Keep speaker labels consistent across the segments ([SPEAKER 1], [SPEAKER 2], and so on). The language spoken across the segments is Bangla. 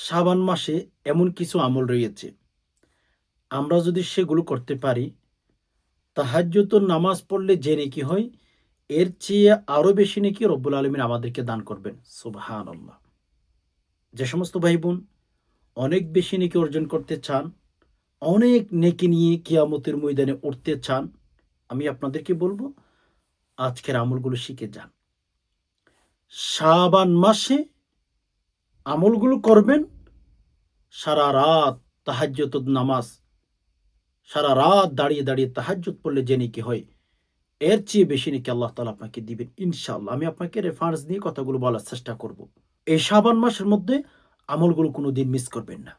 [SPEAKER 1] শাবান মাসে এমন কিছু আমল রয়েছে, আমরা যদি সেগুলো করতে পারি, তাহাজ্জুদের নামাজ পড়লে যে নেকি হয়, এর চেয়ে আরো বেশি নেকি রব্বুল আলামিন আমাদেরকে দান করবেন। সুবহানাল্লাহ। যে সমস্ত ভাই-বোন অনেক বেশি নেকি অর্জন করতে চান, অনেক নেকি নিয়ে কিয়ামতের ময়দানে উঠতে চান, আমি আপনাদেরকে বলব আজকের আমলগুলো শিখে যান। শাবান মাসে আমলগুলো করবেন, সারা রাত তাহাজ্জুদ নামাজ, সারা রাত দাঁড়িয়ে তাহাজ্জুদ পড়লে যে নেকি হয়, এর চেয়ে বেশি নাকি আল্লাহ তাআলা আপনাকে দিবেন ইনশাআল্লাহ। আমি আপনাকে রেফারেন্স দিয়ে কথাগুলো বলার চেষ্টা করব। এই শাবান মাসের মধ্যে আমলগুলো কোনোদিন মিস করবেন না।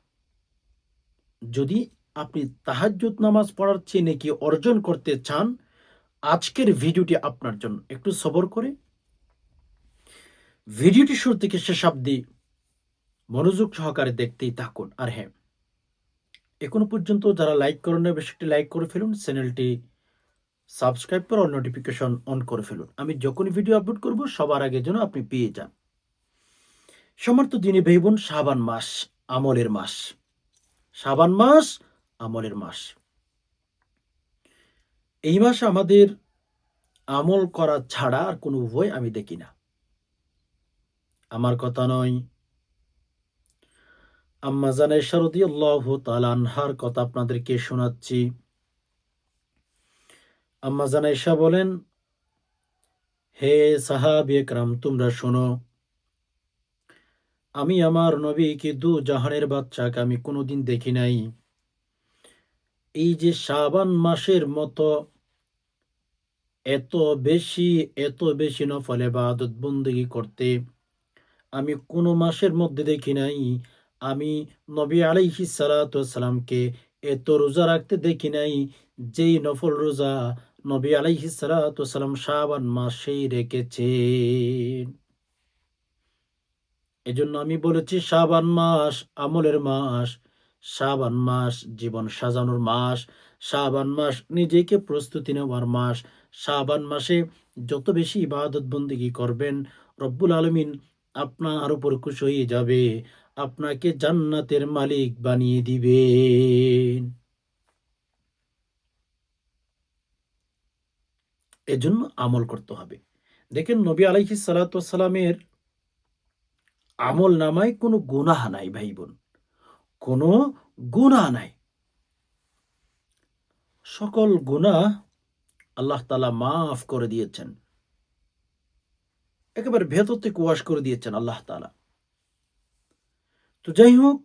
[SPEAKER 1] যদি আপনি তাহাজ্জুদ নামাজ পড়ার চেয়ে নেকি অর্জন করতে চান, আজকের ভিডিওটি আপনার জন্য। একটু সবর করে ভিডিওটি শুরু থেকে শেষ অবধি মনোযোগ সহকারে দেখতেই থাকুন। আর হ্যাঁ, এখনো পর্যন্ত যারা লাইক করেন নাই, বেশি একটি লাইক করে ফেলুন। চ্যানেলটি সাবস্ক্রাইব করে অল নোটিফিকেশন অন করে ফেলুন। আমি যখনই ভিডিও আপলোড করব সবার আগে যেন আপনি পেয়ে যান। সমর্থ দিনী ভাই বোন, শাবান মাস আমলের মাস। শাবান মাস আমলের মাস। এই মাসে আমাদের আমল করা ছাড়া আর কোনো উপায় আমি দেখি না। আমার কথা নয়, আম্মা জান আয়েশা রাদিয়াল্লাহু তাআলা আনহার কথা আপনাদেরকে শোনাচ্ছি। আম্মা জান আয়েশা বলেন, হে সাহাবী একরাম, তোমরা শোনো, আমি আমার নবীকে দু জাহানের বাদশাকে আমি কোনোদিন দেখি নাই। এই যে শাবান মাসের মতো এত বেশি এত বেশি নফল ইবাদত বন্দেগী করতে আমি কোনো মাসের মধ্যে দেখি নাই। আমি নবী আলাইহিস সালাতু ওয়াস সালামকে এত রোজা রাখতে দেখি নাই, যেই নফল রোজা নবী আলাইহিস সালাতু ওয়াস সালাম শাবান মাসেই রেখেছেন। এজন্য আমি বলেছি শাবান মাস আমলের মাস, শাবান মাস জীবন সাজানোর মাস, শাবান মাস নিজেকে প্রস্তুতি নেওয়ার মাস। শাবান মাসে যত বেশি ইবাদত বন্দেগী করবেন, রব্বুল আলামিন আপনার উপর খুশি হয়ে যাবে, আপনাকে জান্নাতের মালিক বানিয়ে দিবেন। এজন্য আমল করতে হবে। দেখেন নবী আলাইহিস সালাতু ওয়াস সালামের আমল নামায় কোনো গুনাহ নাই ভাই বোন, কোনো গুনাহ নাই। সকল গুনাহ আল্লাহ তাআলা মাফ করে দিয়েছেন। একেবারে ভেতর থেকে ওয়াশ করে দিয়েছেন আল্লাহ তাআলা। তো যাই হোক,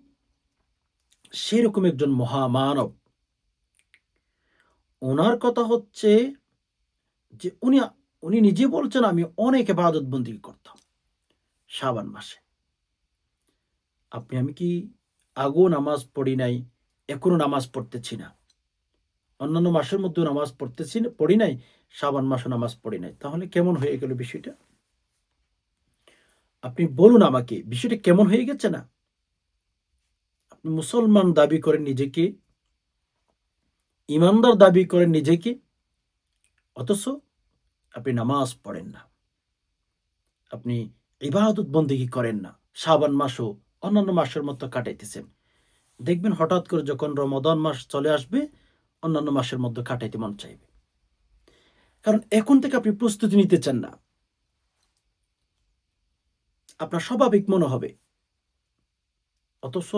[SPEAKER 1] সেরকম একজন মহামানব, উনার কথা হচ্ছে যে উনি নিজে বলছেন আমি অনেক ইবাদত বন্দেগী করতাম শাবান মাসে। আমি কি আগেও নামাজ পড়ি নাই, এখনো নামাজ পড়তেছি না। অন্যান্য মাসের মধ্যেও নামাজ পড়ি নাই, শাবান মাসেও নামাজ পড়ি নাই। তাহলে কেমন হয়ে গেল বিষয়টা? আপনি বলুন আমাকে, বিষয়টা কেমন হয়ে গেছে না? আপনি মুসলমান দাবি করেন নিজেকে, ইমানদার দাবি করেন নিজেকে, অথচ আপনি নামাজ পড়েন না, আপনি ইবাদত বন্দেগী করেন না, শাবান মাসও অন্যান্য মাসের মতো কাটাইতেছেন। দেখবেন হঠাৎ করে যখন রমাদান মাস চলে আসবে, অন্যান্য মাসের মধ্যে কাটাইতে মন চাইবে। কারণ এখন থেকে আপনি প্রস্তুতি নিতে চান না। আপনার স্বাভাবিক মনে হবে। অথচ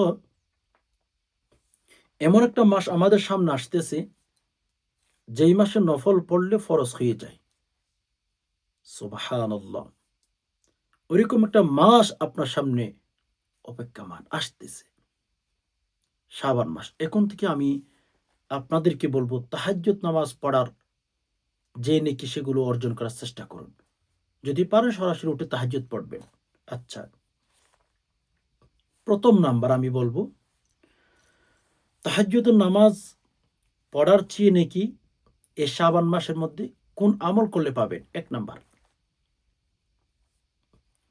[SPEAKER 1] এমন একটা মাস আমাদের সামনে আসতেছে, যেই মাসে নফল পড়লে ফরজ হয়ে যায়। সুবহানাল্লাহ। ওইরকম একটা মাস আপনার সামনে অপেক্ষমান আসতেছে, শাবান মাস। এখন থেকে আমি আপনাদেরকে বলবো তাহাজ্জুদ নামাজ পড়ার যে নেকি সেগুলো অর্জন করার চেষ্টা করুন। যদি পারেন সরাসরি উঠে তাহাজ্জুদ পড়বেন। আচ্ছা, ১ম নাম্বার আমি বলবো, তাহাজ্জুদের নামাজ পড়ার চেয়ে নেকি এই শাবান মাসের মধ্যে কোন আমল করলে পাবেন? ১ নাম্বার,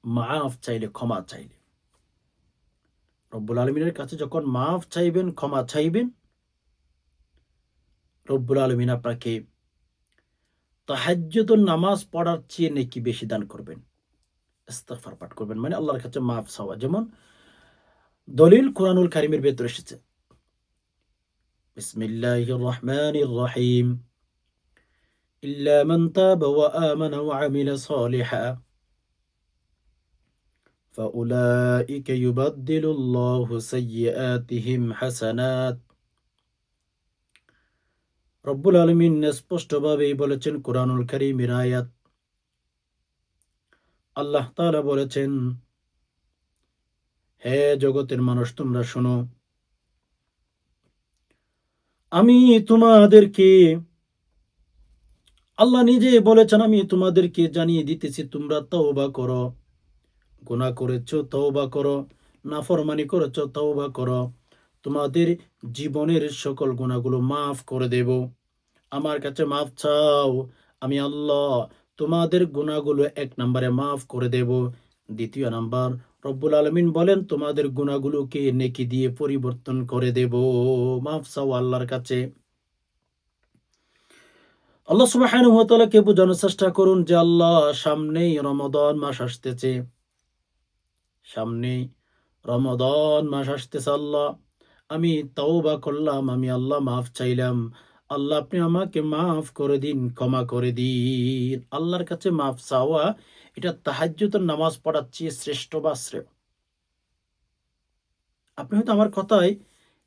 [SPEAKER 1] মাফ চাইলে, ক্ষমা চাইলে। রব্বুল আলামিনের কাছে যখন মাফ চাইবেন, ক্ষমা চাইবেন, রব্বুল আলামিন আপনাকে তাহাজ্জুদের নামাজ পড়ার চেয়ে নেকি বেশি দান করবেন। ইস্তিগফার পাঠ করবেন মানে আল্লাহর কাছে মাফ চাওয়া। যেমন দলিল কোরআনুল কারীমের ভেতরে এসেছে। বিসমিল্লাহির রহমানির রহিম। ইল্লা মান তাবা ওয়া আমানা ওয়া আমিলা সালিহা فأولئك يبدل الله سيئاتهم حسنات। রব্বুল আলামিন স্পষ্টভাবেই বলেছেন কোরআনুল কারীমের আয়াত। আল্লাহ তাআলা বলেছেন, হে জগতের মানুষ তোমরা শোনো, আমি তোমাদেরকে, আল্লাহ নিজে বলেছেন, আমি তোমাদেরকে জানিয়ে দিতেছি তোমরা তওবা করো। গুনাহ করেছো তওবা করো, নাফরমানি করেছো তওবা করো, তোমাদের জীবনের সকল গুনাহগুলো মাফ করে দেব। আমার কাছে মাফ চাও, আমি আল্লাহ তোমাদের গুনাহগুলো ১ নম্বরে মাফ করে দেব। দ্বিতীয় নাম্বার, রব্বুল আলামিন বলেন তোমাদের গুনাহগুলোকে নেকি দিয়ে পরিবর্তন করে দেব। মাফ চাও আল্লাহর কাছে। আল্লাহ সুবহানাহু ওয়া তাআলাকে বোঝানোর চেষ্টা করুন যে আল্লাহ, সামনেই রমাদান মাস আসতেছে, সামনেই রমাদান মাস আসতেছে। আল্লাহ, আমি তওবা করলাম, আমি আল্লাহ মাফ চাইলাম। আল্লাহ আপনি আমাকে মাফ করে দিন, ক্ষমা করে দিন। আল্লাহর কাছে মাফ চাওয়া, এটা তাহাজ্জুদের নামাজ পড়ার চেয়ে শ্রেষ্ঠ বা শ্রেয়। আপনি হয়তো আমার কথায়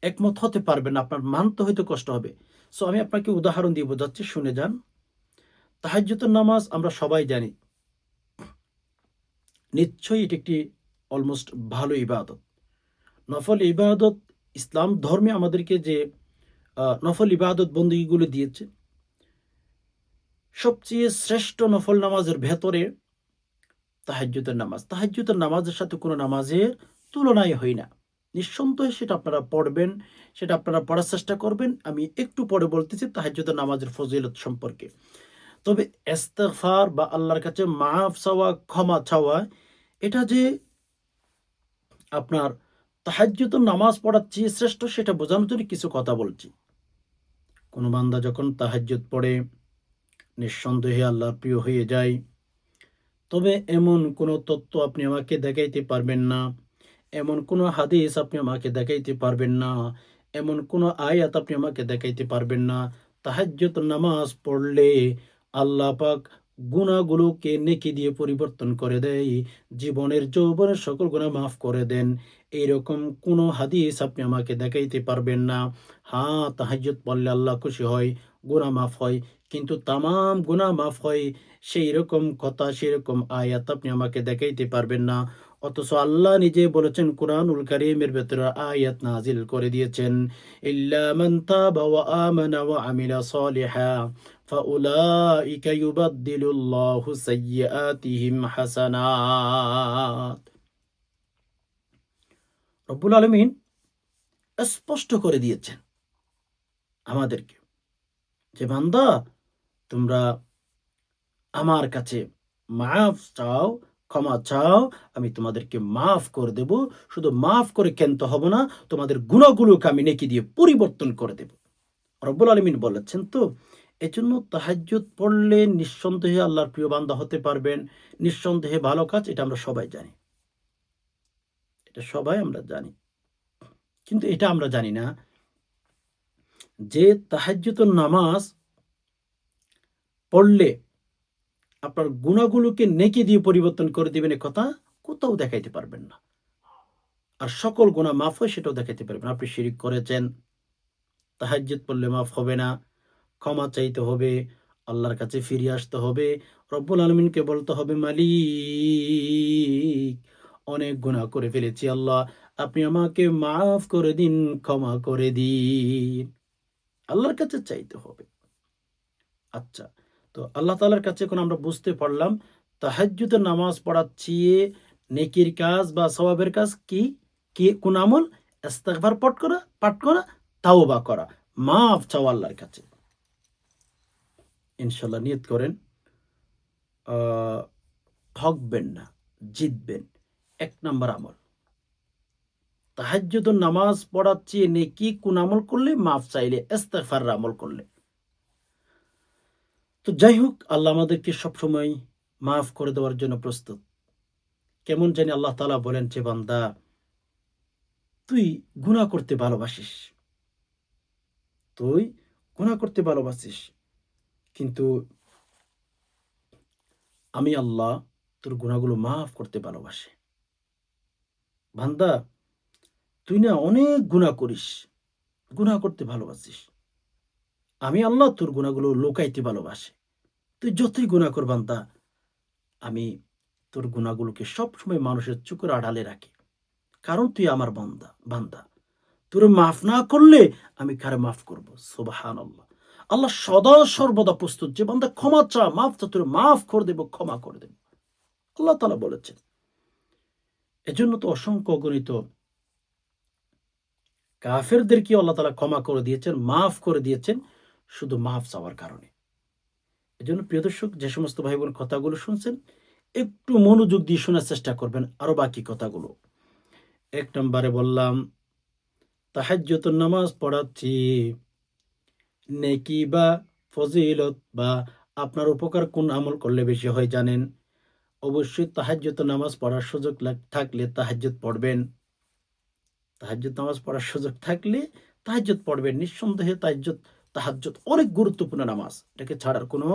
[SPEAKER 1] একমত হতে পারবেন না, আপনার মানতে হয়তো কষ্ট হবে। সো আমি আপনাকে উদাহরণ দিয়ে বোঝাচ্ছি, শুনে যান। তাহাজ্জুদের নামাজ আমরা সবাই জানি, নিশ্চয়ই এটি একটি অলমোস্ট ভালো ইবাদত, নফল ইবাদত। ইসলাম ধর্মে আমাদেরকে যে নফল ইবাদত বন্দেগীগুলো দিয়েছে, সবচেয়ে শ্রেষ্ঠ নফল নামাজের ভেতরে তাহাজ্জুদের নামাজ। তাহাজ্জুদের নামাজের সাথে কোনো নামাজের তুলনাই হয় না। নিঃসন্দেহে সেটা আপনারা পড়বেন, সেটা আপনারা পড়ার চেষ্টা করবেন। আমি একটু পরে বলতেছি তাহাজ্জুদের নামাজের ফজিলত সম্পর্কে। তবে ইস্তিগফার বা আল্লাহর কাছে মাফ চাওয়া, ক্ষমা চাওয়া, এটা যে আপনার তাহাজ্জুদের নামাজ পড়ার চেয়ে শ্রেষ্ঠ, সেটা বোঝানোর জন্য কিছু কথা বলছি। কোনো বান্দা যখন তাহাজ্জুদ পড়ে, নিঃসন্দেহে আল্লাহর প্রিয় হয়ে যায়। তবে এমন কোনো তত্ত্ব আপনি আমাকে দেখাইতে পারবেন না, এমন কোনো হাদিস আপনি আমাকে দেখাইতে পারবেন না, এমন কোনো আয়াত আপনি আমাকে দেখাইতে পারবেন না, তাহাজ্জুদ নামাজ পড়লে আল্লাহ পাক গুনাহগুলোকে নেকি দিয়ে পরিবর্তন করে দেয়, জীবনের যৌবনের সকল গুনাহ মাফ করে দেন। এইরকম কোনো হাদিস আপনি আমাকে দেখাইতে পারবেন না। হ্যাঁ, তাহাজ্জুদ পড়লে আল্লাহ খুশি হয়, গুনাহ মাফ হয়, কিন্তু তামাম গুনাহ মাফ হয় সেই রকম কথা, সেরকম আয়াত আপনি আমাকে দেখাইতে পারবেন না। অথচ আল্লাহ নিজে বলেছেন কোরআনুল কারীমের ভেতরে আয়াত নাজিল করে দিয়েছেন, ইল্লা মান তাবা ওয়া আমানা ওয়া আমিলা সালিহা ফাউলাইকা ইউবাদদিলুল্লাহু সাইয়্যাতিহিম হাসানাত। রব্বুল আলামিন স্পষ্ট করে দিয়েছেন আমাদেরকে যে বান্দা, তোমরা আমার কাছে মাফ চাও, ক্ষমা চাও, আমি তোমাদেরকে মাফ করে দেব। শুধু মাফ করে ক্ষান্ত হব না, তোমাদের গুনাহগুলোকে আমি নেকি দিয়ে পরিবর্তন করে দেব। রব্বুল আলামিন বলেছেন তো, এজন্য তাহাজ্জুদ পড়লে নিঃসন্দেহে আল্লাহর প্রিয় বান্দা হতে পারবেন। নিঃসন্দেহে ভালো কাজ, এটা আমরা সবাই জানি, এটা সবাই আমরা জানি। কিন্তু এটা আমরা জানি না যে তাহাজ্জুদের নামাজ পড়লে আপনার গুনাহগুলোকে নেকি দিয়ে পরিবর্তন করে দিবেন, এ কথা কোথাও দেখাইতে পারবেন না। আর সকল গুনাহ মাফ হয়, সেটাও দেখাইতে পারবেন না। আপনি শিরিক করেছেন, তাহাজ্জুদ পড়লে মাফ হবে না, ক্ষমা চাইতে হবে, আল্লাহর কাছে ফিরে আসতে হবে, রব্বুল আলামিনকে বলতে হবে, মালিক, অনেক গুনাহ করে ফেলেছি, আল্লাহ আপনি আমাকে মাফ করে দিন, ক্ষমা করে দিন। আল্লাহর কাছে চাইতে হবে। আচ্ছা, তো আল্লাহ তাআলার কাছে এখন আমরা বুঝতে পারলাম তাহাজ্জুদের নামাজ পড়ার চেয়ে নেকির কাজ বা সওয়াবের কাজ কি? কি কোন আমল? ইস্তিগফার পাঠ করা, তাওবা করা, মাফ চাওয়া আল্লাহর কাছে। ইনশাআল্লাহ নিয়ত করেন, আ ঠকবেন না, জিতবেন। ১ নাম্বার আমল। তাহাজ্জুদের নামাজ পড়ার চেয়ে নেকি কোন আমল করলে? মাফ চাইলে, ইস্তিগফারের আমল করলে। তো যাই হোক, আল্লাহ আমাদেরকে সবসময় মাফ করে দেওয়ার জন্য প্রস্তুত। কেমন জানি আল্লাহ তাআলা বলেন যে, বান্দা তুই গুনাহ করতে ভালোবাসিস, তুই গুনাহ করতে ভালোবাসিস, কিন্তু আমি আল্লাহ তোর গুনাহগুলো মাফ করতে ভালোবাসি। বান্দা, তুই না অনেক গুনাহ করিস, গুনাহ করতে ভালোবাসিস। আমি আল্লাহ তোর গুনাহগুলো লুকাইতে ভালোবাসি। তুই যতই গুনাহ কর বান্দা, আমি তোর গুনাহগুলোকে সবসময় মানুষের চোখের আড়ালে রাখি। কারণ তুই আমার বান্দা। তোরে মাফ না করলে আমি কারে মাফ করব? সুবহানাল্লাহ। আল্লাহ সদা সর্বদা প্রস্তুত, যে বান্দা ক্ষমা চা, মাফ চা, তোরে মাফ করে দেব, ক্ষমা করে দেব। আল্লাহ তাআলা বলেছেন। এজন্য তো অসংখ্য অগণিত কাফেরদেরকে আল্লাহ তাআলা ক্ষমা করে দিয়েছেন, মাফ করে দিয়েছেন, শুধু মাফ চাওয়ার কারণে। এজন্য প্রিয় দর্শক, যে সমস্ত ভাই বোন কথাগুলো শুনছেন, একটু মনোযোগ দিয়ে শোনার চেষ্টা করবেন আরো বাকি কথাগুলো। ১ নম্বরে বললাম, তাহাজ্জুদের নামাজ পড়াচ্ছি, নেকি বা ফজিলত বা আপনার উপকার কোন আমল করলে বেশি হয় জানেন? অবশ্যই তাহাজ্জুদের নামাজ পড়ার সুযোগ থাকলে তাহাজ্জুদ পড়বেন। তাহাজ্জুদ নামাজ পড়ার সুযোগ থাকলে তাহাজ্জুদ পড়বেন। নিঃসন্দেহে তাহাজ্জুদ অনেক গুরুত্বপূর্ণ নামাজ। এটাকে ছাড়ার কোনো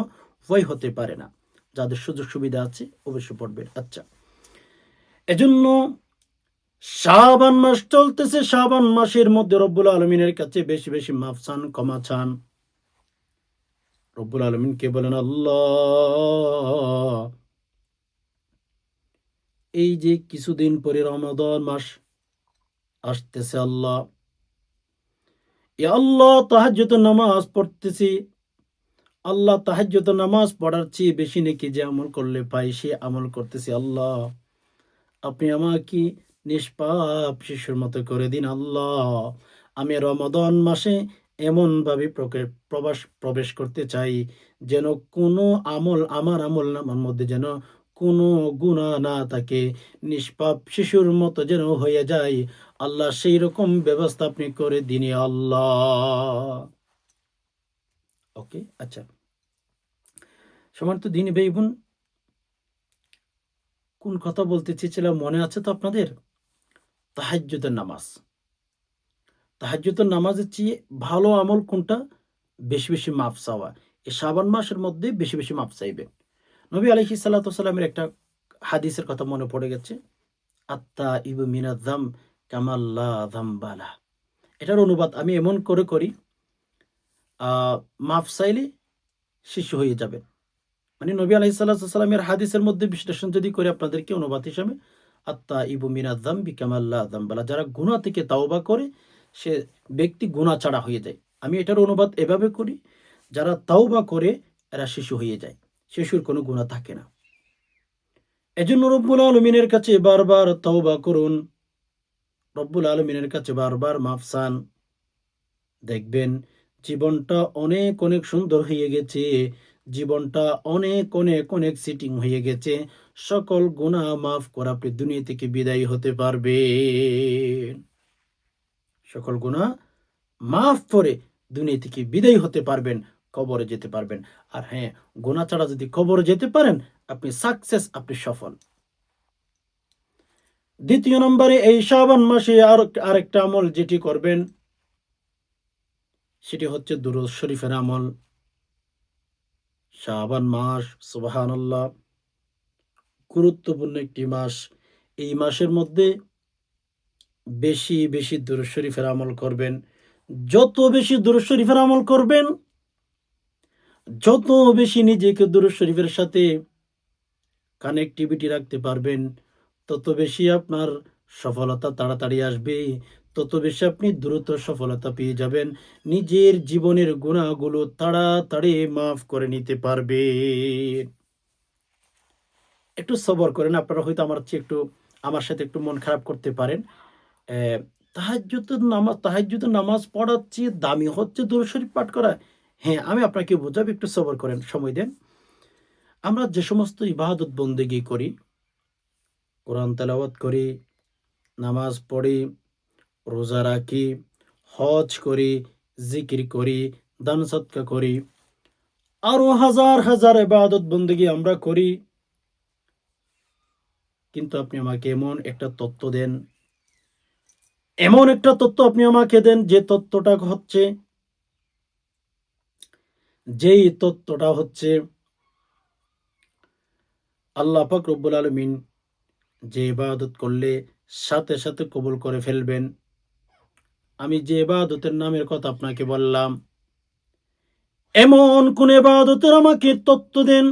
[SPEAKER 1] উপায় হতে পারে না। যাদের সুযোগ সুবিধা আছে অবশ্যই পড়বেন। আচ্ছা। এজন্য শাবান মাস চলতেছে, শাবান মাসের মধ্যে রব্বুল আলামিনের কাছে বেশি, বেশি মাফ চান, ক্ষমা চান। রব্বুল আলামিনকে বলেন, আল্লাহ, এই যে কিছুদিন পরে রমাদান মাস আসতেছে আল্লাহ, এ আল্লাহ তাহাজ্জুদের নামাজ পড়তেছি, আল্লাহ তাহাজ্জুদের নামাজ পড়ার চেয়ে বেশি নেকি যে আমল করলে পাই সে আমল করতেছি আল্লাহ। আপনি আমাকে নিষ্পাপ শিশুর মতো করে দিন আল্লাহ। আমি রমাদান মাসে এমনভাবে প্রবেশ করতে চাই যেন কোনো আমার আমল নামার মধ্যে যেন কোনো গুনাহ না থাকে, নিষ্পাপ শিশুর মতো যেন হয়ে যায় আল্লাহ, সেই রকম ব্যবস্থা আপনি করে দিন আল্লাহ। ওকে, আচ্ছা। সম্মানিত দিনী ভাই বোন, কোন কথা বলতে চেয়েছিলাম মনে আছে তো আপনাদের? তাহাজ্জুদের নামাজ। তাহাজ্জুদের নামাজের চেয়ে ভালো আমল কোনটা? বেশি, বেশি মাফ চাওয়া। এই শাবান মাসের মধ্যে বেশি, বেশি মাফ চাইবেন। নবী আলাইহিস সালাতু ওয়াস সালামের একটা হাদিসের কথা মনে পড়ে গেছে। আত্তাইবু মিনাজ যাম কামা লা যামবা লাহ। এটার অনুবাদ আমি এমন করে করি, আ মাফ চাইলে শিশু হয়ে যাবেন। মানে নবী আলাইহিস সালাতু ওয়াস সালামের হাদিসের মধ্যে বিশ্লেষণ যদি করে আপনাদেরকে অনুবাদ হিসাবে, আত্তাইবু মিনাজ যামবি কামা লা যামবা লাহ। যারা গুনাহ থেকে তাওবা করে সে ব্যক্তি গুনাহ ছাড়া হয়ে যায়। আমি এটার অনুবাদ এভাবে করি, যারা তাওবা করে এরা শিশু হয়ে যায়। শিশুর কোনো গুনাহ থাকে না। এজন্য রব্বুল আলামিনের কাছে বারবার তাওবা করুন। রব্বুল আলামিনের কাছে বারবার মাফ চান। দেখবেন জীবনটা অনেক, অনেক সুন্দর হয়ে গেছে। জীবনটা অনেক, অনেক, অনেক সিটিং হয়ে গেছে। সকল গুনাহ মাফ করে আপনি দুনিয়া থেকে বিদায় হতে পারবেন। সকল গুনাহ মাফ করে দুনিয়া থেকে বিদায় হতে পারবেন, কবরে যেতে পারবেন। আর হ্যাঁ, গুনাহ ছাড়া যদি কবরে যেতে পারেন, আপনি সাকসেস, আপনি সফল। ২য় নম্বরে এই শাবান মাসে আরেকটা আমল যেটি করবেন, সেটি হচ্ছে দুরূদ শরীফের আমল। শাবান মাস, সুবহানাল্লাহ, গুরুত্বপূর্ণ একটি মাস। এই মাসের মধ্যে বেশি, বেশি দুরূদ শরীফের আমল করবেন। যত বেশি দুরূদ শরীফের আমল করবেন, যত বেশি নিজেকে দুরূদ শরীফের সাথে কানেক্টিভিটি রাখতে পারবেন, তত বেশি আপনার সফলতা তাড়াতাড়ি আসবে, তত বেশি আপনি দ্রুত সফলতা পেয়ে যাবেন। নিজের জীবনের গুনাহগুলো তাড়াতাড়ি মাফ করে নিতে পারবেন। একটু সবর করেন। আপনারা হয়তো আমার সাথে একটু মন খারাপ করতে পারেন। তাহাজ্জুদের নামাজ পড়ার চেয়ে দামি হচ্ছে দুরূদ শরীফ পাঠ করা। হ্যাঁ, আমি আপনাকে বোঝাবো, একটু সবর করেন, সময় দেন। আমরা যে সমস্ত ইবাদত বন্দেগী করি, কোরআন তেলাওয়াত করি, নামাজ পড়ি, রোজা রাখি, হজ করি, জিকির করি, দান সদকা করি, আরো হাজার, হাজার ইবাদত বন্দেগী আমরা করি। কিন্তু আপনি আমাকে এমন একটা তথ্য দেন, এমন একটা তথ্য আপনি আমাকে দেন যেই তথ্যটা হচ্ছে আল্লাহ পাক রব্বুল আলামিন যে ইবাদত করলে সাথে সাথে কবুল করে ফেলবেন। আমি যে ইবাদতের নামের কথা আপনাকে বললাম, এমন কোন ইবাদতের আমাকে তথ্য দেন,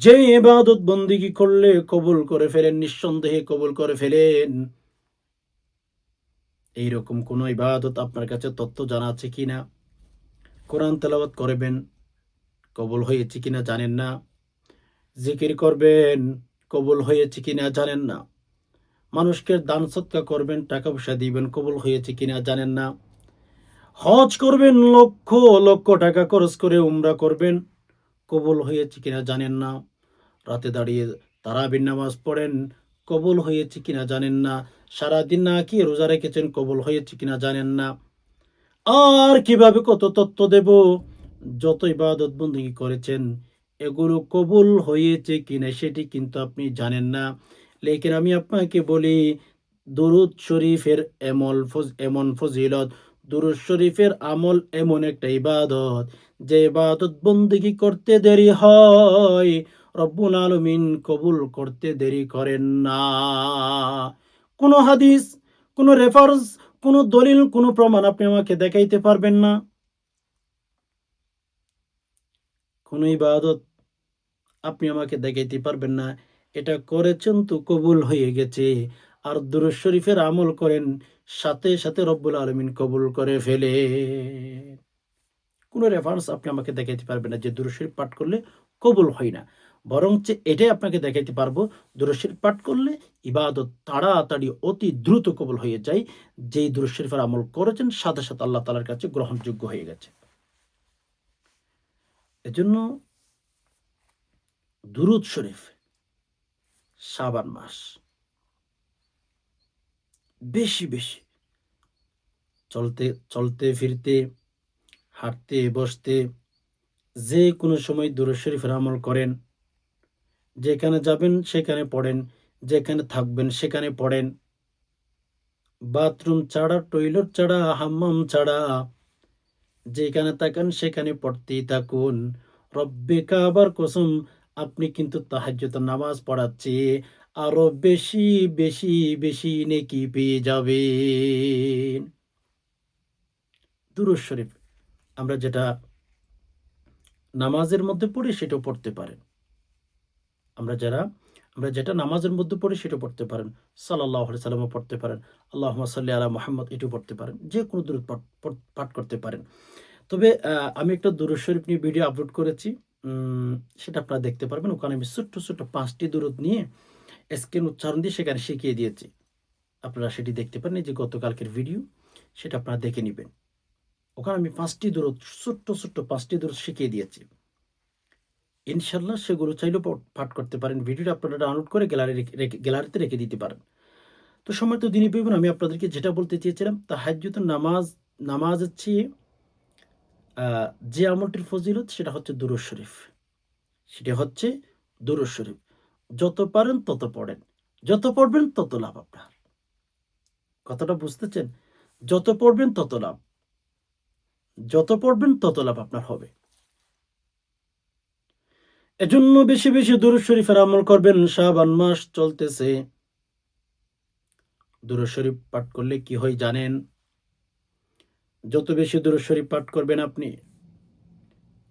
[SPEAKER 1] যে ইবাদত বন্দিগি করলে কবুল করে ফেলেন, নিঃসন্দেহে কবুল করে ফেলেন। এইরকম কোন ইবাদত আপনার কাছে তথ্য জানা আছে কিনা? কোরআন তেলাওয়াত করবেন, কবুল হয়েছে কিনা জানেন না। জিকির করবেন, কবুল হয়েছে কিনা জানেন না। মানুষকে দান সৎকা করবেন, টাকা পয়সা দিবেন, কবুল হয়েছে কিনা জানেন না। হজ করবেন, লক্ষ লক্ষ টাকা খরচ করে উমরা করবেন, কবুল হয়েছে কিনা জানেন না। রাতে দাঁড়িয়ে তারাবির নামাজ পড়েন, কবুল হয়েছে কিনা জানেন না। সারাদিন না খেয়ে রোজা রেখেছেন, কবুল হয়েছে কিনা জানেন না। আর কিভাবে কত তথ্য দেব? যত ইবাদত বন্দেগী করেছেন এগুলো কবুল হয়েছে কিনা সেটি কিন্তু আপনি জানেন না। লেকিন আমি আপনাকে বলি, দুরূদ শরীফের এমন ফজিলত, দুরূদ শরীফের আমল এমন একটা ইবাদত, যে ইবাদত বন্দেগী করতে দেরি হয়, রব্বুল আলামিন কবুল করতে দেরি করেন না। কোনো হাদিস, কোনো রেফারেন্স, কোনো দলিল, কোনো প্রমাণ আপনি আমাকে দেখাইতে পারবেন না। কোনো ইবাদত আপনি আমাকে দেখাইতে পারবেন না। এটা করেছেন তো কবুল হয়ে গেছে। আর দুরূদ শরীফের আমল করেন, সাথে সাথে রব্বুল আলামিন কবুল করে ফেলেন। কোনো রেফারেন্স আপনি আমাকে দেখাইতে পারবেন না যে দুরূদ শরীফ পাঠ করলে কবুল হয় না। বরঞ্চ এটাই আপনাকে দেখাইতে পারবো, দুরূদ শরীফ পাঠ করলে ইবাদত তাড়াতাড়ি অতি দ্রুত কবুল হয়ে যায়। যেই দুরূদ শরীফের আমল করেছেন সাথে সাথে আল্লাহ তাআলার কাছে গ্রহণযোগ্য হয়ে গেছে। এজন্য দুরূদ শরীফ শাবান মাস বেশি বেশি চলতে চলতে ফিরতে, হাঁটতে বসতে, যে কোনো সময় দুরূদ শরীফের আমল করেন। যেখানে যাবেন সেখানে পড়েন, যেখানে থাকবেন সেখানে পড়েন। বাথরুম ছাড়া, টয়লেট ছাড়া, হাম্মাম ছাড়া, যেখানে তাকান সেখানে পড়তেই থাকুন। রব্বে কাবার কসম, আপনি কিন্তু তাহাজ্জুদের নামাজ পড়ার চেয়ে আরো বেশি বেশি বেশি নেকি পেয়ে যাবেন। দুরূদ শরীফ আমরা যেটা নামাজের মধ্যে পড়ি সেটাও পড়তে পারেন। আমরা যারা আমরা যেটা নামাজের মধ্যে পড়ি সেটা পড়তে পারেন। সাল্লাল্লাহু আলাইহি সাল্লামও পড়তে পারেন। আল্লাহুম্মা সাল্লি আলা মুহাম্মদ এটাও পড়তে পারেন। যেকোনো দুরূদ পাঠ করতে পারেন। তবে আমি একটা দুরূদ শরীফ নিয়ে ভিডিও আপলোড করেছি। উম সেটা আপনারা দেখতে পারবেন। ওখানে আমি ছোট্ট, ছোট্ট ৫ টি দুরূদ নিয়ে স্ক্রিন উচ্চারণ দিয়ে সেখানে শিখিয়ে দিয়েছি। আপনারা সেটি দেখতে পারেন। এই যে গতকালকের ভিডিও, সেটা আপনারা দেখে নিবেন। ওখানে আমি ৫ টি দুরূদ, ছোট্ট, ছোট্ট ৫ টি দুরূদ শিখিয়ে দিয়েছি। ইনশাআল্লাহ সেগুলো চাইলেও পাঠ করতে পারেন। ভিডিওটা আপনারা ডাউনলোড করে গ্যালারিতে রেখে দিতে পারেন। তো সম্মানিত দিনী ভাই বোন, আমি আপনাদেরকে যেটা বলতে চেয়েছিলাম, তাহাজ্জুদের নামাজের চেয়ে আ যে আমলটির ফজিলত সেটা হচ্ছে দুরূদ শরীফ। সেটা হচ্ছে দুরূদ শরীফ। যত পারেন তত পড়েন। যত পড়বেন তত লাভ আপনার। কথাটা বুঝতেছেন? যত পড়বেন তত লাভ। যত পড়বেন তত লাভ আপনার হবে। এজন্য বেশি বেশি দুরূদ শরীফের আমল করবেন। শাবান মাস চলতেছে। দুরূদ শরীফ পাঠ করলে কি হয় জানেন? যত বেশি দুরূদ শরীফ পাঠ করবেন আপনি,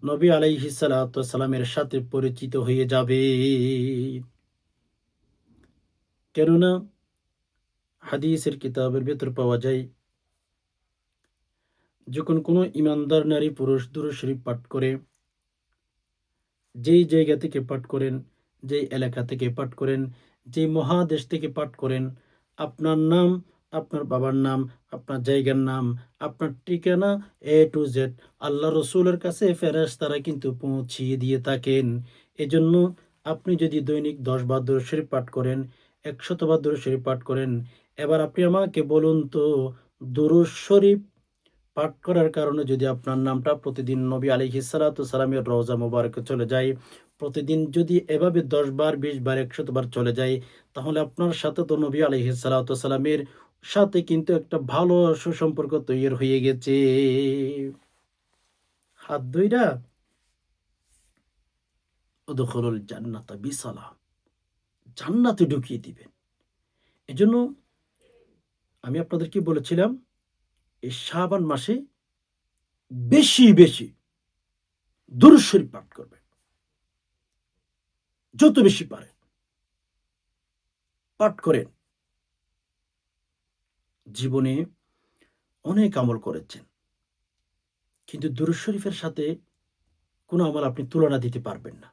[SPEAKER 1] নবী আলাইহিস সালাতু ওয়াস সালামের সাথে পরিচিত হয়ে যাবেন। কেননা হাদিসের কিতাবের ভেতর পাওয়া যায়, যখন কোনো ঈমানদার নারী পুরুষ দুরূদ শরীফ পাঠ করে, যেই জায়গা থেকে পাঠ করেন, যেই এলাকা থেকে পাঠ করেন, যেই মহাদেশ থেকে পাঠ করেন, আপনার নাম, আপনার বাবার নাম, আপনার জায়গার নাম, আপনার ঠিকানা A to Z আল্লাহ রসুলের কাছে ফেরেশতারা কিন্তু পৌঁছিয়ে দিয়ে থাকেন। এজন্য আপনি যদি দৈনিক ১০ বার দুরূদ শরীফ পাঠ করেন, ১০০ বার দুরূদ শরীফ পাঠ করেন, এবার আপনি আমাকে বলুন তো, দুরূদ শরীফ পাঠ করার কারণে যদি আপনার নামটা প্রতিদিন নবী আলাইহিস সালাতু ওয়াস সালামের রওজা মুবারকে চলে যায়, প্রতিদিন যদি এভাবে 10 বার 20 বার 100 বার চলে যায়, তাহলে আপনার সাথে তো নবী আলাইহিস সালাতু সালামের সাথে কিন্তু একটা ভালো সুসম্পর্ক তৈরি হয়ে গেছে। হাত ধইরা উদখুলুল জান্নাতা বিসালাম, জান্নাতে ঢুকিয়ে দিবেন। এজন্য আমি আপনাদেরকে বলেছিলাম এই শাবান মাসে বেশি, বেশি দুরূদ শরীফ পাঠ করবেন। যত বেশি পারেন পাঠ করেন। জীবনে অনেক আমল করেছেন। কিন্তু দুরূদ শরীফের সাথে কোনো আমল আপনি তুলনা দিতে পারবেন না।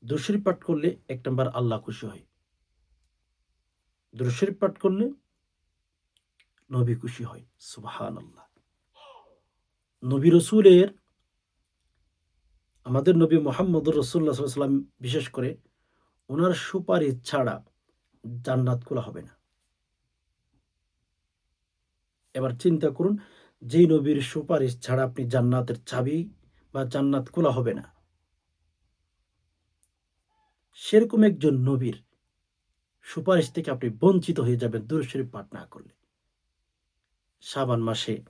[SPEAKER 1] দুরূদ শরীফ পাঠ করলে ১ নাম্বার আল্লাহ খুশি হয়। দুরূদ শরীফ পাঠ করলে নবী খুশি হয়। সুবহানাল্লাহ। নবী রাসূলের, আমাদের নবী মুহাম্মদুর রাসূলুল্লাহ সাল্লাল্লাহু আলাইহি ওয়াসাল্লাম বিশেষ করে উনার সুপারিশ ছাড়া জান্নাত খোলা হবে না। এবার চিন্তা করুন, যেই নবীর সুপারিশ ছাড়া আপনি জান্নাতের চাবি বা জান্নাত খোলা হবে না, সেরকম একজন নবীর সুপারিশ থেকে আপনি বঞ্চিত হয়ে যাবেন দুরূদ শরীফ পাঠ না করলে। শাবান মাসে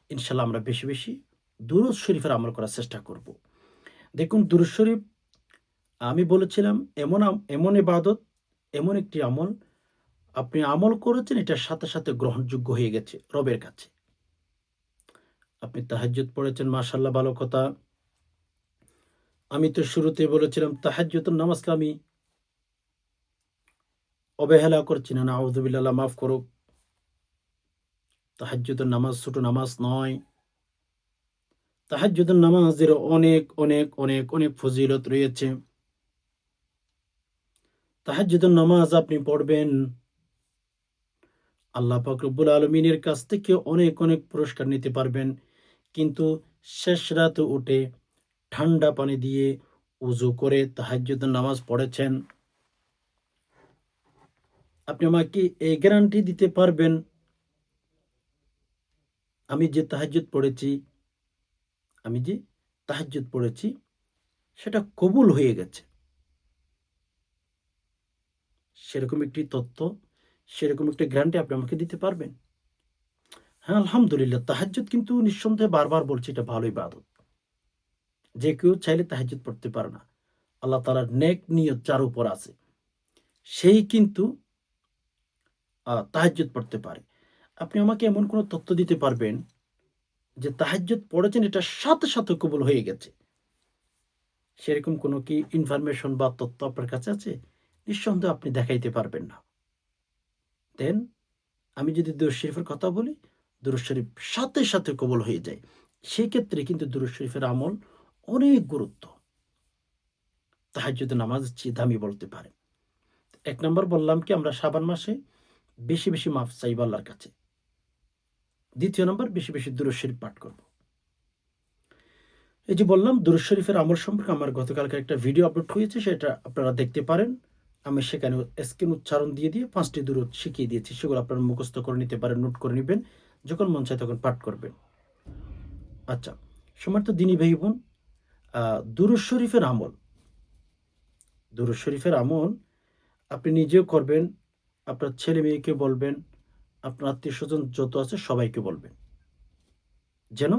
[SPEAKER 1] ইনশাআল্লাহ আমরা বেশি, বেশি দুরূদ শরীফের আমল করার চেষ্টা করব। দেখুন, দুরূদ শরীফ আমি বলেছিলাম এমন ইবাদত, এমন একটি আমল, আপনি আমল করেছেন এটার সাথে, সাথে গ্রহণযোগ্য হয়ে গেছে রবের কাছে। আপনি তাহাজ্জুদ পড়েছেন, মাশাআল্লাহ, ভালো কথা। আমি তো শুরুতেই বলেছিলাম তাহাজ্জুদের নামাজকে আমি অবহেলা করছি না। নাউযুবিল্লাহ, আল্লাহ মাফ করুক। তাহাজ্জুদের নামাজ ছোট নামাজ নয়। তাহাজ্জুদের নামাজের অনেক, অনেক, অনেক, অনেক ফজিলত রয়েছে। তাহাজ্জুদের নামাজ আপনি পড়বেন, আল্লাহ পাক রব্বুল আলামিনের কাছ থেকে অনেক, অনেক পুরস্কার নিতে পারবেন। কিন্তু শেষ রাতে উঠে ঠান্ডা পানি দিয়ে উযু করে তাহাজ্জুদের নামাজ পড়েছেন, আপনি আমাকে এই গ্যারান্টি দিতে পারবেন আমি যে তাহাজ্জুদ পড়েছি আমি যে তাহাজ্জুদ পড়েছি সেটা কবুল হয়ে গেছে? সেরকম একটি তথ্য, সেরকম একটি গ্যারান্টি আপনি আমাকে দিতে পারবেন? হ্যাঁ, আলহামদুলিল্লাহ। তাহাজ্জুদ কিন্তু নিঃসন্দেহে, বারবার বলছি, এটা ভালো ইবাদত। যে কেউ চাইলে তাহাজ্জুদ পড়তে পারে না। আল্লাহ তাআলার নেক নিয়ত যার উপর আছে, সেই কিন্তু তাহাজ্জুদ পড়তে পারে। আপনি আমাকে এমন কোন তথ্য দিতে পারবেন যে তাহাজ্জুদ পড়েছেন এটার সাথে, সাথে কবুল হয়ে গেছে? সেরকম কোন কি ইনফরমেশন বা তথ্য আপনার কাছে আছে? নিঃসন্দেহে আপনি দেখাইতে পারবেন না। দেন আমি যদি দুরূদ শরীফের কথা বলি, দুরূদ শরীফ সাথে, সাথে কবুল হয়ে যায়। সেক্ষেত্রে কিন্তু দুরূদ শরীফের আমল অনেক গুরুত্ব। তাহাজ্জুদের নামাজের চেয়ে দামি বলতে পারেন। ১ নাম্বার বললাম কি, আমরা শাবান মাসে বেশি, বেশি মাফ চাইবো আল্লাহর কাছে। ২য় নাম্বার, বেশি, বেশি দুরূদ শরীফ পাঠ করব। এই যে বললাম দুরূদ শরীফের আমল সম্পর্কে আমার গতকালকে একটা ভিডিও আপলোড হয়েছে, সেটা আপনারা দেখতে পারেন। আমি সেখানে স্ক্রিন উচ্চারণ দিয়ে, দিয়ে ৫ টি দুরূদ শিখিয়ে দিয়েছি। সেগুলো আপনারা মুখস্থ করে নিতে পারেন, নোট করে নিবেন। যখন মন চায় তখন পাঠ করবেন। আচ্ছা, সম্মানিত দ্বীনী ভাই বোন, আ দুরূদ শরীফের আমল, দুরূদ শরীফের আমল আপনি নিজেও করবেন, আপনার ছেলে-মেয়েকে বলবেন, আপনার আত্মীয়স্বজন যত আছে সবাইকে বলবেন। যেন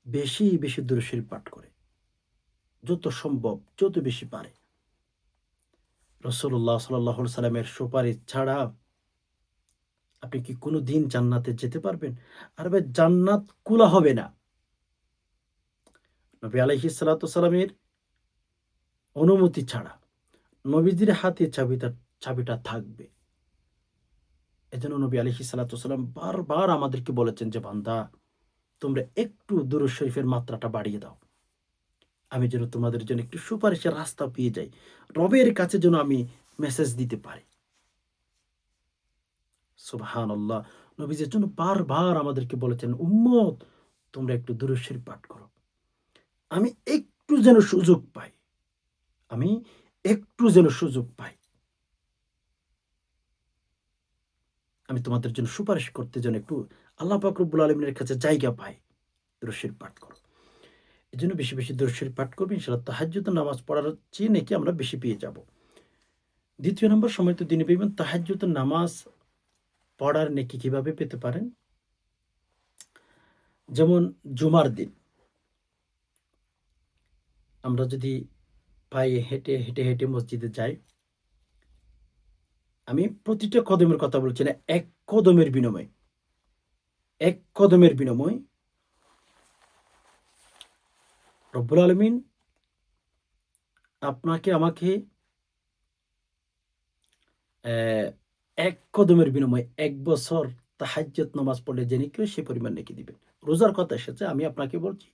[SPEAKER 1] বেশি, বেশি দুরূদ শরীফ পাঠ করে। যত সম্ভব, যত বেশি পারে। রাসূলুল্লাহ সাল্লাল্লাহু আলাইহি সাল্লামের সুপারিশ ছাড়া আপনি কি কোনদিন জান্নাতে যেতে পারবেন? আর ভাই, জান্নাত কুলা হবে না। নবী আলাইহিস সালাতু সালামের অনুমতি ছাড়া নবীজির হাতে চাবিটা থাকবে। এজন্য নবী আলাইহিস সালাতু সালাম বারবার আমাদেরকে বলেছেন যে, "বান্দা, তোমরা একটু দুরূদ শরীফের মাত্রাটা বাড়িয়ে দাও। আমি যেন তোমাদের জন্য একটু সুপারিশের রাস্তা পেয়ে যাই। রবের কাছে যেন আমি মেসেজ দিতে পারি।" সুবহানাল্লাহ। নবীজি এর জন্য বারবার আমাদেরকে বলেছেন, "উম্মত, তোমরা একটু দুরূদ শরীফ পাঠ করো। আমি একটু যেন সুযোগ পাই। আমি একটু যেন সুযোগ পাই। আমি তোমাদের জন্য সুপারিশ করতে যেন একটু আল্লাহ পাক রব্বুল আলামিনের কাছে জায়গা পাই। দুরূদ শরীফ পাঠ করো।" এই জন্য বেশি বেশি দরুদ শরীফ পাঠ করবেন, ইনশাআল্লাহ তাহাজ্জুদের নামাজ পড়ার চেয়ে নাকি আমরা বেশি পেয়ে যাব। দ্বিতীয় নম্বর, সময় তো দিনে পেবেন। তাহাজ্জুদের নামাজ পড়ার নেকি কিভাবে পেতে পারেন? যেমন জুমার দিন আমরা যদি পায়ে হেঁটে হেঁটে হেঁটে মসজিদে যাই, আমি প্রতিটা কদমের কথা বলছি না, এক কদমের বিনিময়ে, এক কদমের বিনিময়ে রব্বুল আলামিন আপনাকে আমাকে এক কদমের বিনিময়ে ১ বছর তাহাজ্জুদ নামাজ পড়লে যে নেকি হয় সে পরিমাণ নেকি দিবেন। রোজার কথা এসেছে, আমি আপনাকে বলছি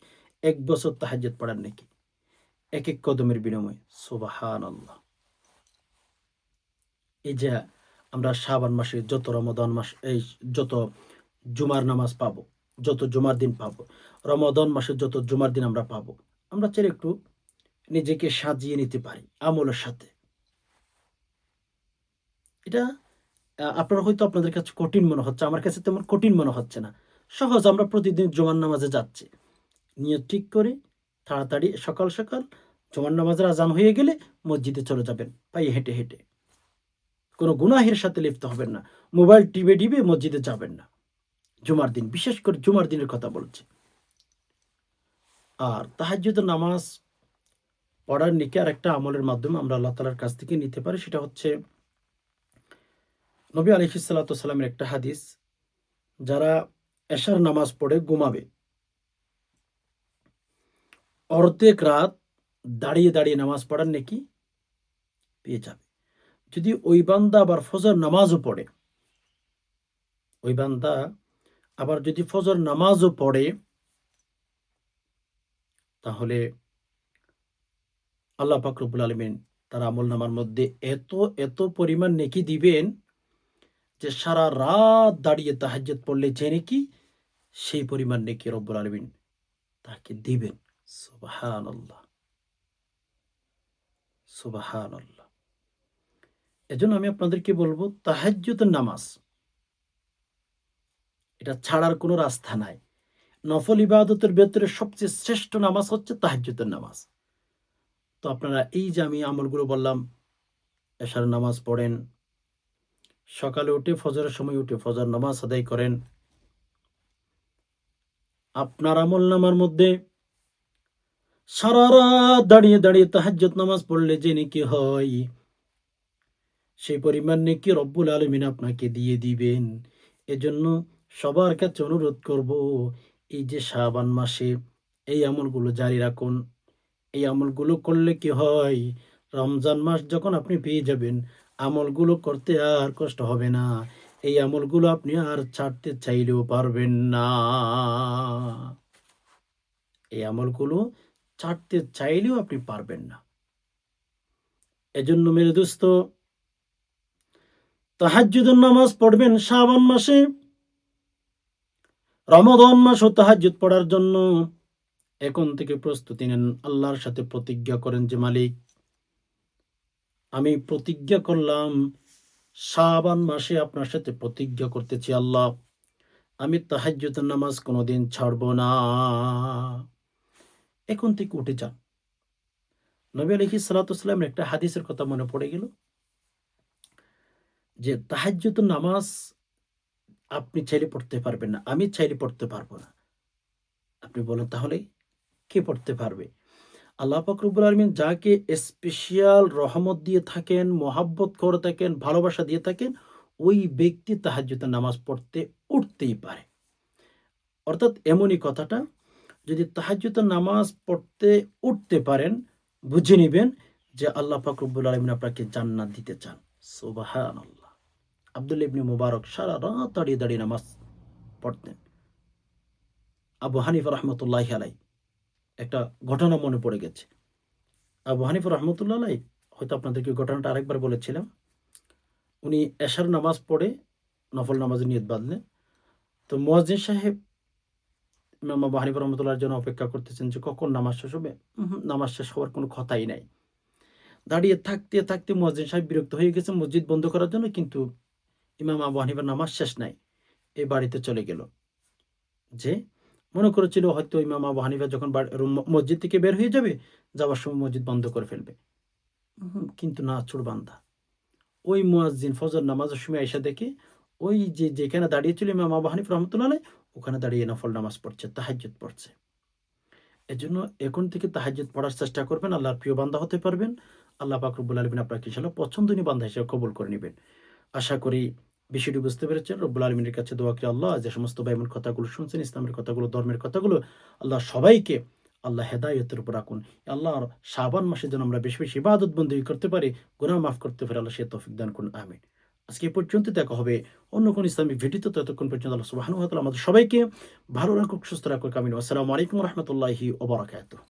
[SPEAKER 1] ১ বছর তাহাজ্জুদ পড়ার নেকি। এক কদমের বিনিময়ে। সুবহানাল্লাহ। এই যে আমরা শাবান মাসে যত রমাদান মাস, এই যত জুমার নামাজ পাবো, যত জুমার দিন পাবো, রমাদান মাসে যত জুমার দিন আমরা পাবো, আমরা চাইলে একটু নিজেকে সাজিয়ে নিতে পারি আমলের সাথে। এটা আপনার হয়তো আপনাদের কাছে কঠিন মনে হচ্ছে, আমার কাছে তেমন কঠিন মনে হচ্ছে না। সহজ, আমরা প্রতিদিন জুমার নামাজে যাচ্ছি। নিয়ত ঠিক করে তাড়াতাড়ি সকাল, সকাল জুমার নামাজের আজান হয়ে গেলে মসজিদে চলে যাবেন পায়ে হেঁটে, হেঁটে। কোনো গুনাহের সাথে লিপ্ত হবেন না। মোবাইল টিপে, টিপে মসজিদে যাবেন না। জুমার দিন, বিশেষ করে জুমার দিনের কথা বলছি। আর তাহাজ্জুদের নামাজ পড়ার নেকি আরেকটা আমলের মাধ্যমে আমরা আল্লাহ তাআলার কাছ থেকে নিতে পারি। সেটা হচ্ছে নবী আলাইহিস সালাতু ওয়াস সালামের একটা হাদিস, যারা এশার নামাজ পড়ে ঘুমাবে, অর্ধেক রাত দাঁড়িয়ে, দাঁড়িয়ে নামাজ পড়ার নেকি পেয়ে যাবে। যদি ওই বান্দা আবার ফজর নামাজও পড়ে, ওই বান্দা আবার যদি ফজর নামাজও পড়ে, তাহলে আল্লাহ পাক রব্বুল আলামিন তার আমলনামার মধ্যে এত, এত পরিমাণ নেকি দিবেন যে সারা রাত দাঁড়িয়ে তাহাজ্জুদ পড়লে যে নেকি, সেই পরিমাণ নেকি রব্বুল আলামিন তাকে দিবেন। সুবহানাল্লাহ, সুবহানাল্লাহ। এজন্য আমি আপনাদেরকে বলব, তাহাজ্জুদের নামাজ এটা ছাড়ার কোনো রাস্তা নাই। নফল ইবাদতের ভেতরে সবচেয়ে শ্রেষ্ঠ নামাজ হচ্ছে তাহাজ্জুদের নামাজ। তো আপনারা এই যে আমি আমলগুলো বললাম, এশার নামাজ পড়েন, সকালে উঠে ফজরের সময় উঠে ফজর নামাজ আদায় করেন। আপনার আমলনামার মধ্যে সারা রাত দাঁড়িয়ে, দাঁড়িয়ে তাহাজ্জুদ নামাজ পড়লে যে নেকি হয়, সেই পরিমাণ নেকি রব্বুল আলামিন আপনাকে দিয়ে দিবেন। এজন্য সবার কাছে অনুরোধ করব, এই যে শাবান মাসে এই আমলগুলো জারি রাখুন। এই আমলগুলো করলে কি হয়, রমজান মাস যখন আপনি পেয়ে যাবেন, আমলগুলো করতে আর কষ্ট হবে না। এই আমলগুলো আপনি আর ছাড়তে চাইলেও পারবেন না। এই আমলগুলো ছাড়তে চাইলেও আপনি পারবেন না। এজন্য মেরে দোস্ত, তাহাজ্জুদের নামাজ পড়বেন শাবান মাসে। রমাদান মাসও তাহাজ্জুদ পড়ার জন্য এখন থেকে প্রস্তুতি নেন। আল্লাহর সাথে প্রতিজ্ঞা করেন যে, মালিক, আমি প্রতিজ্ঞা করলাম শাবান মাসে আপনার সাথে প্রতিজ্ঞা করতেছি, আল্লাহ, আমি তাহাজ্জুদের নামাজ কোনোদিন ছাড়ব না। এখন থেকে উঠে যান। নবী আলাইহিস সালাতু ওয়াস সালামের একটা হাদিসের কথা মনে পড়ে গেল, যে তাহাজ্জুদের নামাজ আপনি চাইলে পড়তে পারবেন না, আমি চাইলে পড়তে পারবো না। আপনি বলেন তাহলে কে পড়তে পারবে? আল্লাহ পাক রব্বুল আলামিন যাকে স্পেশাল রহমত দিয়ে থাকেন, মহাব্বত করে থাকেন, ভালোবাসা দিয়ে থাকেন, ওই ব্যক্তি তাহাজ্জুদের নামাজ পড়তে উঠতেই পারে। অর্থাৎ এমনই কথাটা, যদি তাহাজ্জুদের নামাজ পড়তে উঠতে পারেন, বুঝে নিবেন যে আল্লাহ পাক রব্বুল আলামিন আপনাকে জান্নাত দিতে চান। সুবহানাল্লাহ। আব্দুল্লাহ ইবনে মুবারক সারা রাত দাঁড়িয়ে, দাঁড়িয়ে নামাজ পড়তেন। আবু হানিফা রাহমাতুল্লাহি আলাইহি একটা ঘটনা মনে পড়ে গেছে। আবু হানিফা রাহমাতুল্লাহ আলাইহি, হয়তো আপনাদেরকে ঘটনাটা আরেকবার বলেছিলাম। উনি এশার নামাজ পড়ে নফল নামাজের নিয়ত বাঁধলেন। তো মুয়াজ্জিন সাহেব ইমাম আবু হানিফা রহমাতুল্লাহর জন্য অপেক্ষা করতেছেন যে কখন নামাজ শেষ হবে। নামাজ শেষ হওয়ার কোনো কথাই নাই। দাঁড়িয়ে থাকতে, থাকতে মুয়াজ্জিন সাহেব বিরক্ত হয়ে গেছেন মসজিদ বন্ধ করার জন্য, কিন্তু ইমাম আবু হানিফার নামাজ শেষ নাই। এই বাড়িতে চলে গেল। যে মনে করেছিল হয়তো ইমাম আবু হানিফা যখন মসজিদ থেকে বের হয়ে যাবে, যাওয়ার সময় মসজিদ বন্ধ করে ফেলবে। কিন্তু না, চোরবান্দা। ওই মুয়াজ্জিন ফজর নামাজের সময় আইসা দেখে ওই যেখানে দাঁড়িয়েছিল ইমাম আবু হানিফা রাহমাতুল্লাহ আলাইহ, ওখানে দাঁড়িয়ে নফল নামাজ পড়ছে, তাহাজ্জুদ পড়ছে। এজন্য এখন থেকে তাহাজ্জুদ পড়ার চেষ্টা করবেন, আল্লাহর প্রিয় বান্দা হতে পারবেন। আল্লাহ পাক রব্বুল আলামিন আপনাকে ইনশাআল্লাহ পছন্দনীয় বান্দা হিসেবে কবুল করে নিবেন। আশা করি বিষয়টি বুঝতে পেরেছেন। রব্বুল আলামিনের কাছে দোয়া করি, আল্লাহ যে সমস্ত ভাই বোন কথাগুলো শুনছেন, ইসলামের কথাগুলো, ধর্মের কথাগুলো, আল্লাহ সবাইকে আল্লাহ হেদায়েতের উপর রাখুন। আল্লাহর শাবান মাসে যেন আমরা বেশি, বেশি ইবাদত বন্দেগী করতে পারি, গুনাহ মাফ করতে পারি, আল্লাহ সে তৌফিক দান করুন। আমিন। আজকে এই পর্যন্ত, দেখা হবে অন্য কোনো ইসলামিক ভিডিওতে। ততক্ষণ পর্যন্ত আল্লাহ সুবহানাহু ওয়া তাআলা আমাদের সবাইকে ভালো রাখুক, সুস্থ রাখুক। আমিন। আসসালামু আলাইকুম ওয়া রাহমাতুল্লাহি ওয়া বারাকাতুহু।